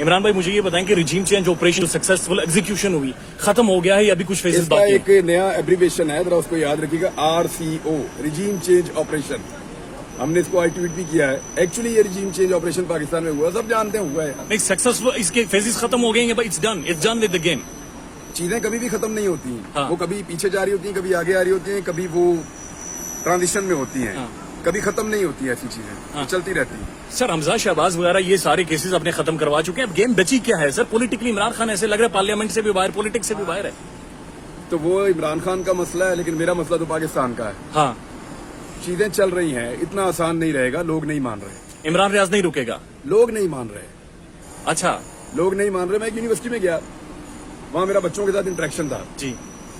इमरान भाई मुझे ये बताएं कि regime change operation successful execution हुई, खत्म हो गया है या अभी कुछ फेजेस बाकी है? इसका एक नया एब्रीविएशन है, जरा उसको याद रखिएगा, RCO, रिजीम चेंज ऑपरेशन। हमने इसको आई ट्वीट भी किया है। एक्चुअली ये रिजीम चेंज ऑपरेशन पाकिस्तान में हुआ, सब जानते हैं हुआ है। नहीं सक्सेसफुल, इसके फेजेस खत्म हो गए हैं, it's done with the game. चीजें कभी भी खत्म नहीं होती, हाँ। वो कभी पीछे जा रही होती हैं, कभी आगे आ रही होती हैं, कभी वो ट्रांजिशन में होती हैं, कभी खत्म नहीं होती ऐसी चीजें, चलती रहती हैं। सर हमजा शहबाज वगैरह ये सारे केसेस अपने खत्म करवा चुके हैं, अब गेम बची क्या है सर? पॉलिटिकली इमरान खान ऐसे लग रहा है पार्लियामेंट से भी बाहर, पॉलिटिक्स से भी बाहर है। तो वो इमरान खान का मसला है, लेकिन मेरा मसला तो पाकिस्तान का है। हाँ, चीजें चल रही हैं, इतना आसान नहीं रहेगा, लोग नहीं मान रहे। इमरान रियाज नहीं रुकेगा? लोग नहीं मान रहे। अच्छा, लोग नहीं मान रहे। मैं एक यूनिवर्सिटी में गया, वहां मेरा बच्चों के साथ इंटरेक्शन था जी।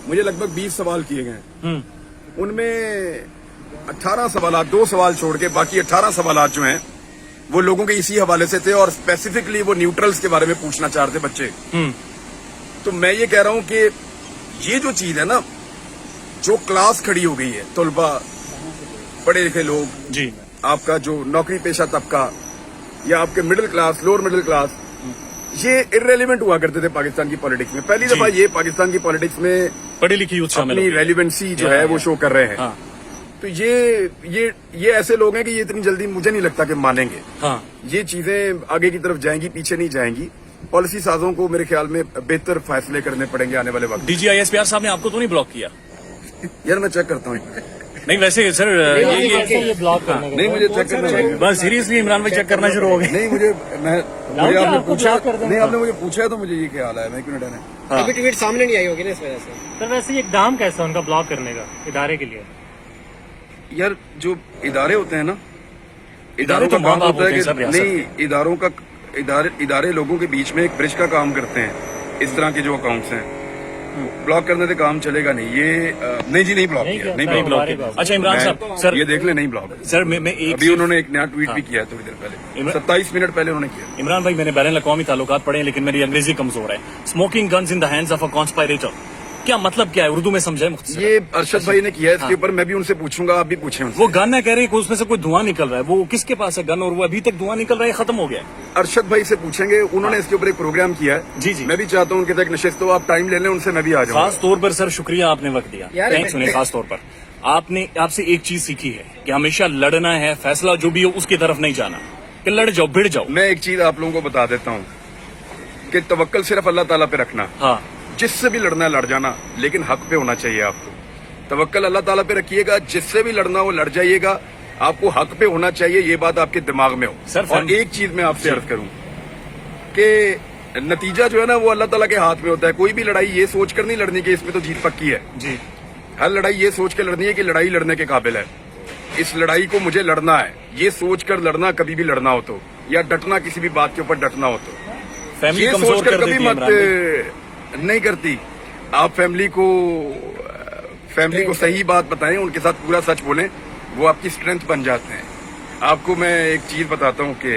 मुझे लगभग 20 सवाल किए गए, उनमें 18 सवाल, 2 सवाल छोड़ के बाकी 18 सवाल जो हैं वो लोगों के इसी हवाले से थे, और स्पेसिफिकली वो न्यूट्रल्स के बारे में पूछना चाह रहे थे बच्चे। तो मैं ये कह रहा हूं कि ये जो चीज है ना, जो क्लास खड़ी हो गई है, तलबा, पढ़े लिखे लोग जी, आपका जो नौकरी पेशा तबका या आपके middle class, lower middle class, ये इररेलेवेंट हुआ करते थे पाकिस्तान की पॉलिटिक्स में। पहली दफा ये पाकिस्तान की पॉलिटिक्स में पढ़ी लिखी यूथ शामिल अपनी रेलिवेंसी जो है वो शो कर रहे हैं। हाँ। तो ये ऐसे लोग हैं कि ये इतनी जल्दी मुझे नहीं लगता कि मानेंगे। हाँ। ये चीजें आगे की तरफ जाएंगी, पीछे नहीं जाएंगी। पॉलिसी साजों को मेरे ख्याल में बेहतर फैसले करने पड़ेंगे आने वाले वक्त। DGISPR साहब ने आपको तो नहीं ब्लॉक किया? यार मैं चेक करता हूँ। नहीं वैसे सर ये ब्लॉक करने का नहीं, मुझे चेक करना चाहिए। बस सीरियसली इमरान भाई चेक करना शुरू हो गए? नहीं, मुझे आपने पूछा, नहीं आपने मुझे पूछा है तो मुझे ये ख्याल है। मैं एक मिनट है, अभी ट्वीट सामने नहीं आई होगी ना इस वजह से। सर वैसे ये इकदाम कैसा है उनका ब्लॉक करने का इदारे के लिए? यार जो इदारे होते हैं ना, इदारों का काम होता है कि नहीं, इदारे लोगों के बीच में एक ब्रिज का काम करते हैं। इस तरह के जो अकाउंट्स हैं, ब्लॉक करने से काम चलेगा नहीं। ये नहीं जी, नहीं ब्लॉक किया, नहीं ब्लॉक किया। अच्छा इमरान साहब, सर ये देख ले, नहीं ब्लॉक सर मैं एक अभी उन्होंने एक नया ट्वीट भी किया है थोड़ी देर पहले, 27 मिनट पहले उन्होंने किया। इमरान भाई मैंने बैन अक़वामी ताल्लुकात पढ़े हैं, लेकिन मेरी अंग्रेजी कमजोर है। Smoking guns in the hands of a conspirator, क्या मतलब क्या है? उर्दू में समझाए मुख्तसर। ये अरशद भाई ने किया है, इसके ऊपर मैं भी उनसे पूछूंगा, आप भी पूछें उनसे। वो गन है, कह रहे हैं कि उसमें से कोई धुआं निकल रहा है, वो किसके पास है गन और वो अभी तक धुआं निकल रहा है, खत्म हो गया है? अरशद भाई से पूछेंगे, उन्होंने इसके ऊपर एक प्रोग्राम किया है। जी जी, मैं भी चाहता हूँ उनके तक नशिस्त हो, आप टाइम ले लें उनसे, मैं भी आ जाऊँ। खास तौर पर सर शुक्रिया, आपने वक्त दिया, थैंक्स। सुनिए, खास तौर पर आपने आपसे एक चीज सीखी है कि हमेशा लड़ना है, फैसला जो भी हो उसकी तरफ नहीं जाना, कि लड़ जाओ, भिड़ जाओ। मैं एक चीज आप लोगों को बता देता हूँ कि तवक्कल सिर्फ अल्लाह ताला पे रखना। हाँ, जिससे भी लड़ना है लड़ जाना, लेकिन हक पे होना चाहिए आपको। तवक्कल अल्लाह ताला पे रखिएगा, जिससे भी लड़ना हो लड़ जाइएगा, आपको हक पे होना चाहिए, ये बात आपके दिमाग में हो। सर, और एक चीज मैं आपसे अर्ज करूं कि नतीजा जो है ना वो अल्लाह ताला के हाथ में होता है। कोई भी लड़ाई ये सोच कर नहीं लड़नी कि इसमें तो जीत पक्की है जी। हर लड़ाई ये सोच कर लड़नी है कि लड़ाई लड़ने के काबिल है, इस लड़ाई को मुझे लड़ना है, ये सोच कर लड़ना, कभी भी लड़ना हो तो, या डटना, किसी भी बात के ऊपर डटना हो तो। फैमिली ये कमजोर सोच कर कर कभी देती है मत नहीं करती। आप फैमिली को सही बात बताएं, उनके साथ पूरा सच बोलें, वो आपकी स्ट्रेंथ बन जाते हैं। आपको मैं एक चीज बताता हूँ कि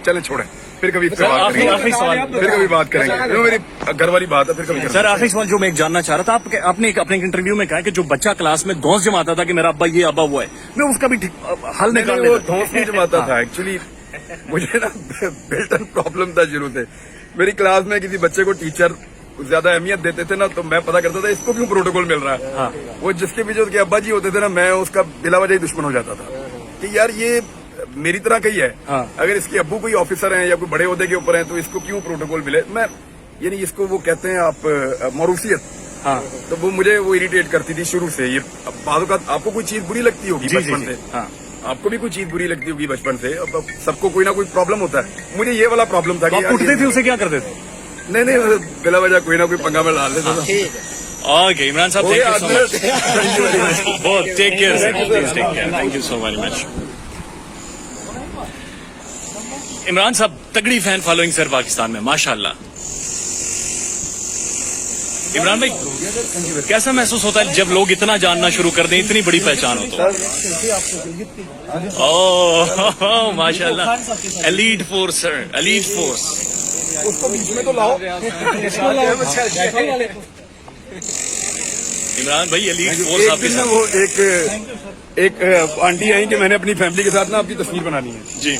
चलें छोड़ें, फिर कभी इस पे बात करेंगे, फिर कभी बात करेंगे, मेरी घर वाली बात है, फिर कभी सर आखिरी सवाल जो मैं एक जानना चाह रहा था, आपने अपने इंटरव्यू में कहा कि जो बच्चा क्लास में धौंस जमाता था कि मेरा अब्बा ये अब्बा वो है, मैं उसका भी हल निकाल वो धौंस नहीं जमाता था। एक्चुअली मुझे ना बिल्ट इन प्रॉब्लम था शुरू से। मेरी क्लास में किसी बच्चे को टीचर ज्यादा अहमियत देते थे ना, तो मैं पता करता था इसको क्यों प्रोटोकॉल मिल रहा है। हाँ। वो जिसके पीछे उसके अब्बा जी होते थे ना, मैं उसका बिला वजह दुश्मन हो जाता था कि यार ये मेरी तरह का ही है। हाँ। अगर इसके अब्बू कोई ऑफिसर हैं या कोई बड़े ओहदे के ऊपर हैं तो इसको क्यों प्रोटोकॉल मिले। मैं यानी इसको वो कहते हैं आप मरूसियत। हाँ। तो वो मुझे वो इरिटेट करती थी शुरू से। ये बाज़ औक़ात आपको कोई चीज बुरी लगती होगी बचपन से। हाँ। आपको भी कोई चीज बुरी लगती होगी बचपन से। अब सबको कोई ना कोई प्रॉब्लम होता है। मुझे ये वाला प्रॉब्लम था कि आप उठते थे, उसे क्या करते थे? नहीं, बिला वजह कोई ना कोई पंगा में डाल देता था। ओके इमरान साहब, थैंक यू सो मच। बहुत take care sir, please take care, thank you so very much. Imran साहब तगड़ी फैन फॉलोइंग सर पाकिस्तान में, माशाल्लाह। इमरान भाई कैसा महसूस होता है जब लोग इतना जानना शुरू कर दें, इतनी बड़ी पहचान हो तो? ओह माशाल्लाह, elite force sir, elite force. उसको बीच में तो लाओ। इमरान भाई एलीट फोर्स आपके साथ। वो एक आंटी आई कि मैंने अपनी फैमिली के साथ ना आपकी तस्वीर बनानी है जी।